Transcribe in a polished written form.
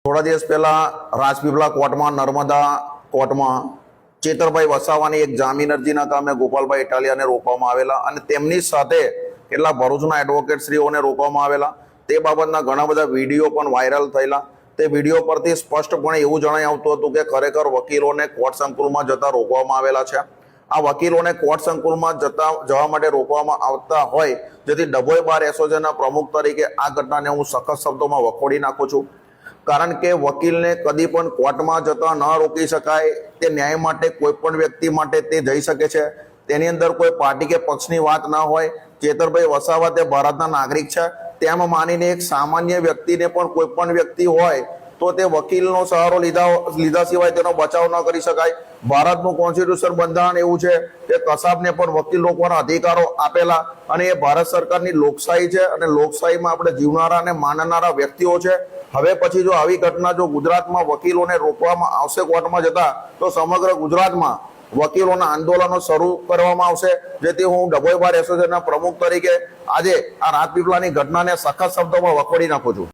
થોડા દિવસ પહેલા રાજપીપળા કોર્ટમાં નર્મદા કોર્ટમાં ચેતરભાઈ વસાવાની એક જામીન અરજીના કામે ગોપાલભાઈ ઇટાલિયાને રોકવામાં આવેલા અને તેમની સાથે કેટલાક ભરૂચના એડવોકેટશ્રીઓને રોકવામાં આવેલા. તે બાબતના ઘણા બધા વિડીયો પણ વાયરલ થયેલા. તે વિડીયો પરથી સ્પષ્ટપણે એવું જણાઈ આવતું હતું કે ખરેખર વકીલોને કોર્ટ સંકુલમાં જતા રોકવામાં આવેલા છે. આ વકીલોને કોર્ટ સંકુલમાં જવા માટે રોકવામાં આવતા હોય, જેથી ડભોઈ બાર એસોસિએશનના પ્રમુખ તરીકે આ ઘટનાને હું સખત શબ્દોમાં વખોડી નાખું છું. કારણ કે વકીલને કદી પણ કોર્ટમાં જતા ન રોકી શકાય. તે ન્યાય માટે કોઈ પણ વ્યક્તિ માટે તે જઈ શકે છે. તેની અંદર કોઈ પાર્ટી કે પક્ષની વાત ના હોય. ચેતરભાઈ વસાવા તે ભારતના નાગરિક છે તેમ માનીને એક સામાન્ય વ્યક્તિને પણ કોઈ પણ વ્યક્તિ હોય તો તે વકીલનો સહારો લીધા સિવાય તેનો બચાવ ન કરી શકાય. ભારતનું કોન્સ્ટિટ્યુશન બંધારણ એવું છે કે કસાબને પણ વકીલ રોકવાના અધિકારો આપેલા અને એ ભારત સરકારની લોકશાહી છે અને લોકશાહીમાં આપણે જીવનારા અને માનનારા વ્યક્તિઓ છે. હવે પછી જો આવી ઘટના જો ગુજરાતમાં વકીલોને રોકવામાં આવશે કોર્ટમાં જતા, તો સમગ્ર ગુજરાતમાં વકીલોના આંદોલનો શરૂ કરવામાં આવશે. જેથી હું ડભોઈ બાર એસોસિએશનના પ્રમુખ તરીકે આજે આ રાજપીપળાની ઘટનાને સખત શબ્દોમાં વખોડી નાખું છું.